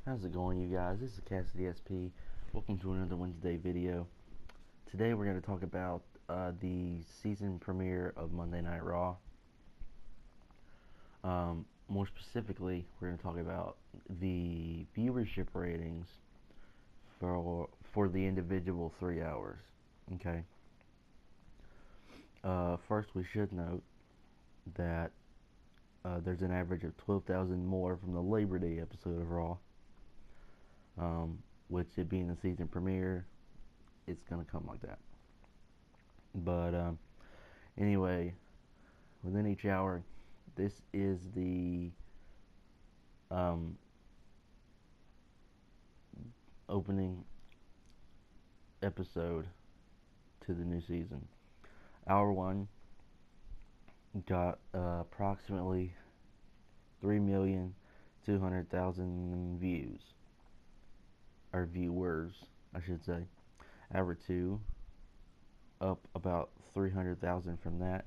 How's it going, you guys? This is Cassidy SP. Welcome to another Wednesday video. Today we're going to talk about the season premiere of Monday Night Raw. More specifically, we're going to talk about the viewership ratings for the individual 3 hours. Okay. First, we should note that there's an average of 12,000 more from the Labor Day episode of Raw. Which, it being the season premiere, it's gonna come like that. But anyway, within each hour, this is the opening episode to the new season. Hour 1 got approximately 3,200,000 views, or viewers, I should say. Hour 2 up about 300,000 from that,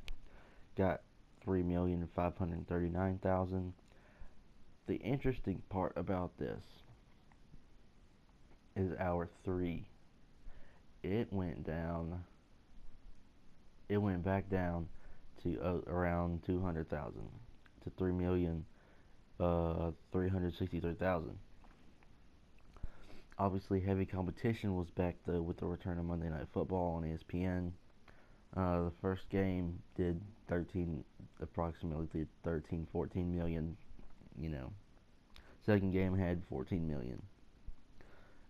got 3,539,000. The interesting part about this is hour 3. It went back down to around 200,000 to 3,363,000. Obviously, heavy competition was back with the return of Monday Night Football on ESPN. The first game did approximately 13, 14 million. Second game had 14 million,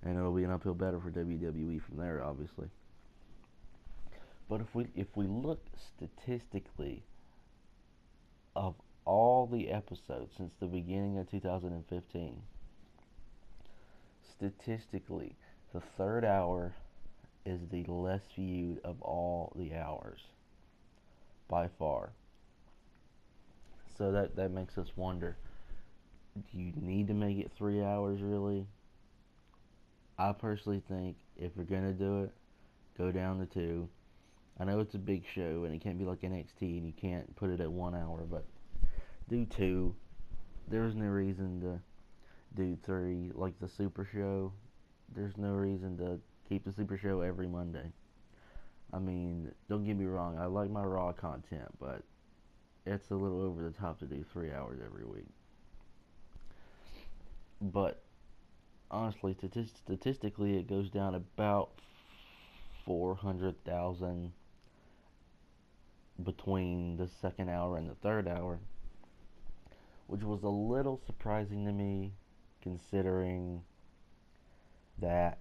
and it'll be an uphill battle for WWE from there, obviously. But if we look statistically of all the episodes since the beginning of 2015, statistically, the third hour is the less viewed of all the hours by far. So that makes us wonder, do you need to make it 3 hours really? I personally think if you're gonna do it, go down to 2. I know it's a big show and it can't be like NXT and you can't put it at 1 hour, but do 2. There's no reason to do 3 like the Super Show. There's no reason to keep the Super Show every Monday. I mean, don't get me wrong, I like my Raw content, but it's a little over the top to do 3 hours every week. But honestly, statistically, it goes down about 400,000 between the second hour and the third hour, which was a little surprising to me, considering that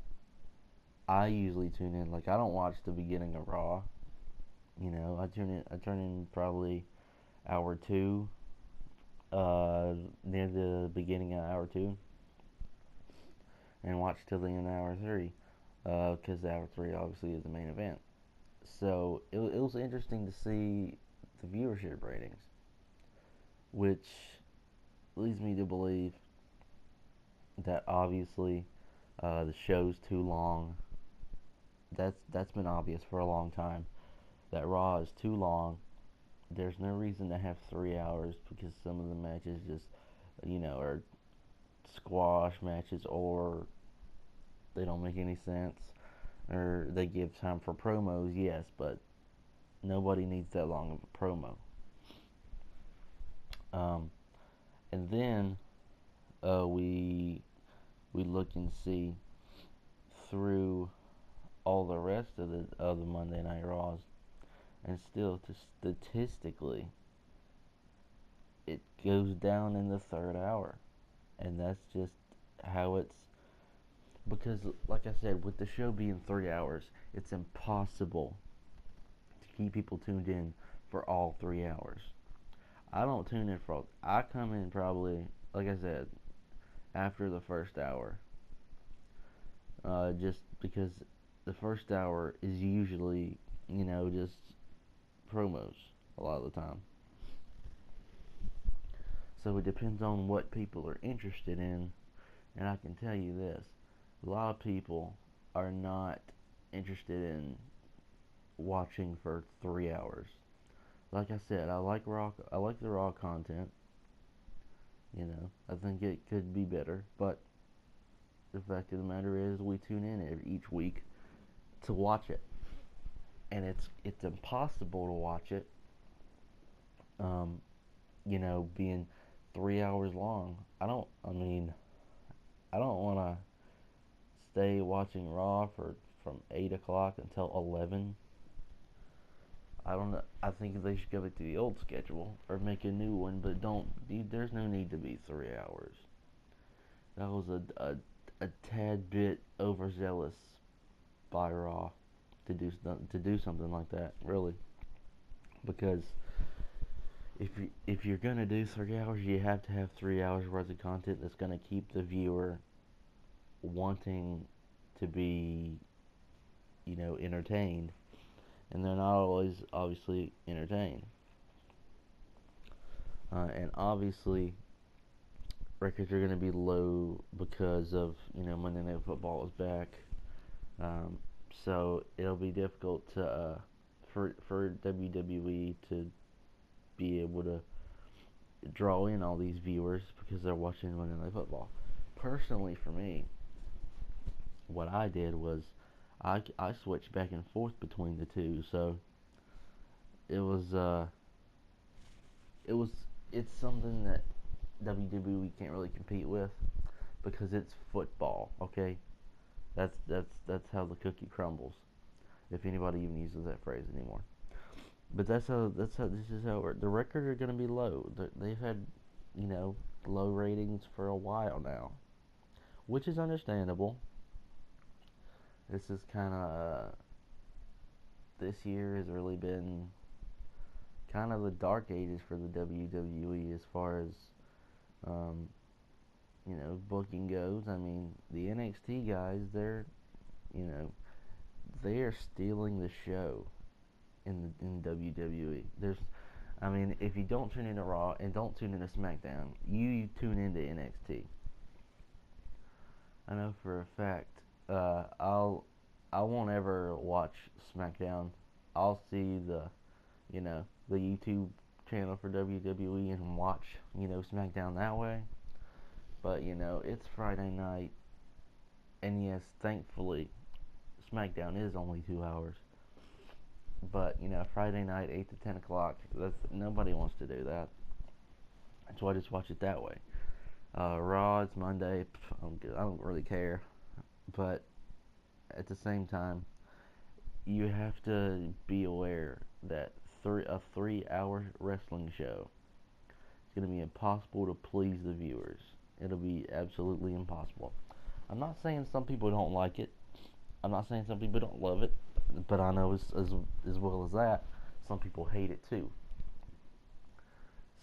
I usually tune in. Like, I don't watch the beginning of Raw. I turn in probably hour 2, near the beginning of hour 2, and watch till the end of hour 3, because hour 3 obviously is the main event. So it was interesting to see the viewership ratings, which leads me to believe that obviously the show's too long. That's been obvious for a long time, that Raw is too long. There's no reason to have 3 hours, because some of the matches just, are squash matches, or they don't make any sense, or they give time for promos, yes, but nobody needs that long of a promo. And then we look and see through all the rest of the Monday Night Raws, and still, statistically, it goes down in the third hour, and that's just how it's. Because, like I said, with the show being 3 hours, it's impossible to keep people tuned in for all 3 hours. I don't tune in for all. I come in probably, like I said, after the first hour. Just because the first hour is usually, just promos a lot of the time. So it depends on what people are interested in, and I can tell you this. A lot of people are not interested in watching for 3 hours. Like I said, I like the Raw content. I think it could be better, but the fact of the matter is, we tune in each week to watch it, and it's impossible to watch it. Um, being 3 hours long. I don't. I mean, I don't want to stay watching Raw for from 8 o'clock until 11. I don't know. I think they should go back to the old schedule or make a new one, but don't. There's no need to be 3 hours. That was a tad bit overzealous by Raw to do something like that, really, because if you're gonna do 3 hours, you have to have 3 hours worth of content that's gonna keep the viewer wanting to be, entertained, and they're not always obviously entertained. And obviously, records are going to be low because of Monday Night Football is back. Um, so it'll be difficult to for WWE to be able to draw in all these viewers because they're watching Monday Night Football. Personally, for me, what I did was I switched back and forth between the two. So it was it was it's something that WWE can't really compete with because it's football. Okay, that's how the cookie crumbles. If anybody even uses that phrase anymore, but that's how this is how the records are going to be low. They've had low ratings for a while now, which is understandable. This is kind of this year has really been kind of the dark ages for the WWE as far as um, booking goes. I mean, the NXT guys, you know, they are stealing the show in WWE. I mean, if you don't tune into Raw and don't tune into SmackDown, you tune into NXT. I know for a fact. I won't ever watch SmackDown. I'll see the YouTube channel for WWE and watch SmackDown that way. But it's Friday night, and yes, thankfully, SmackDown is only 2 hours. But Friday night, 8 to 10 o'clock. Nobody wants to do that. So I just watch it that way. Raw, it's Monday. I don't really care. But at the same time, you have to be aware that a 3 hour wrestling show is going to be impossible to please the viewers. It'll be absolutely impossible. I'm not saying some people don't like it. I'm not saying some people don't love it, but I know as well as that, some people hate it too.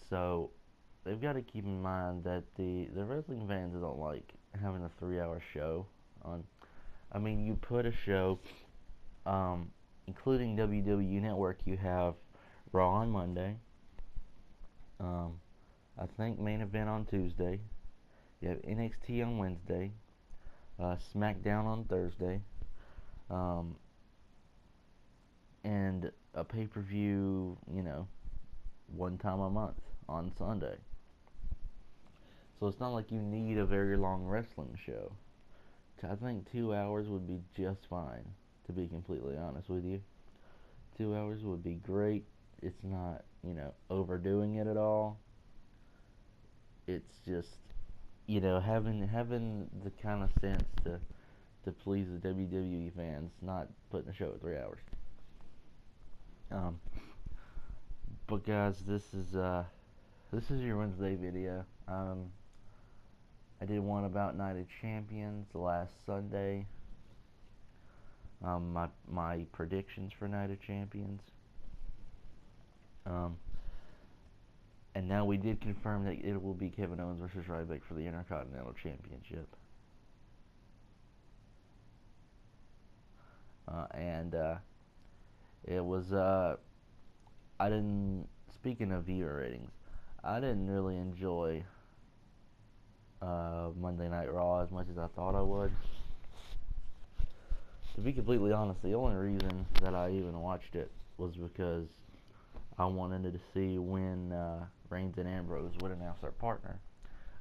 So they've got to keep in mind that the wrestling fans don't like having a 3 hour show on. I mean, you put a show, including WWE Network, you have Raw on Monday. I think main event on Tuesday. You have NXT on Wednesday. SmackDown on Thursday. And a pay-per-view, one time a month on Sunday. So it's not like you need a very long wrestling show. I think 2 hours would be just fine, to be completely honest with you. 2 hours would be great. It's not, overdoing it at all. It's just, having the kind of sense to please the WWE fans, not putting a show at 3 hours. But guys, this is your Wednesday video. I did one about Night of Champions last Sunday. My predictions for Night of Champions. And now we did confirm that it will be Kevin Owens versus Ryback for the Intercontinental Championship. And it was I didn't. Speaking of viewer ratings, I didn't really enjoy Monday Night Raw as much as I thought I would. To be completely honest, the only reason that I even watched it was because I wanted to see when Reigns and Ambrose would announce their partner.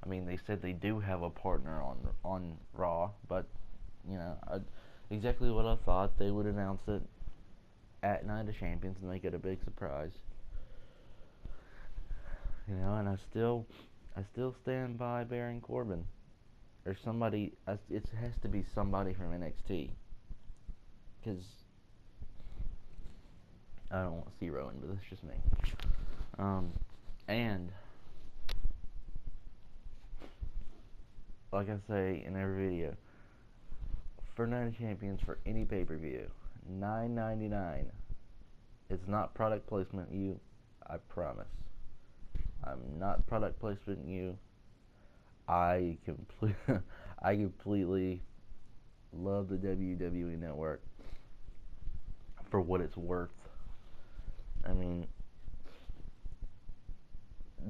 I I mean, they said they do have a partner on Raw, but exactly what I thought. They would announce it at Night of Champions and make it a big surprise. And I still stand by Baron Corbin or somebody. It has to be somebody from NXT because I don't want to see Rowan, but that's just me. And like I say in every video, for Night of Champions for any pay-per-view, $9.99. It's not product placement, I promise. I'm not product placement, I completely love the WWE Network for what it's worth. I mean,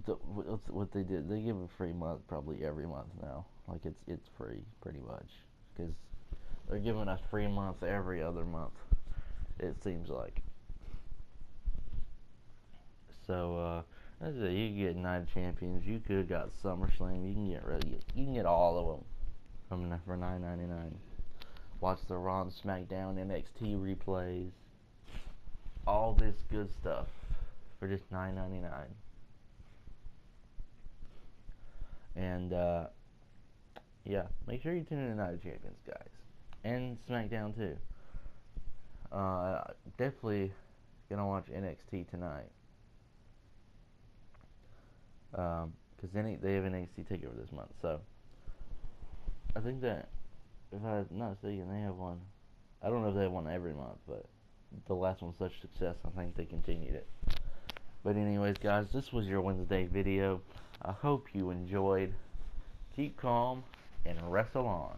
what they did, they give a free month probably every month now. Like it's free pretty much because they're giving us free months every other month. It seems like. So that's it. You can get Night of Champions. You could have got SummerSlam. You can get all of them for $9.99. Watch the Raw and SmackDown NXT replays. All this good stuff for just $9.99. And yeah, make sure you tune in to Night of Champions, guys, and SmackDown too. Definitely gonna watch NXT tonight. Because they have an NXT takeover this month, so I think that if I'm not mistaken, they have one. I don't know if they have one every month, but the last one was such success, I think they continued it. But anyways, guys, this was your Wednesday video. I hope you enjoyed. Keep calm and wrestle on.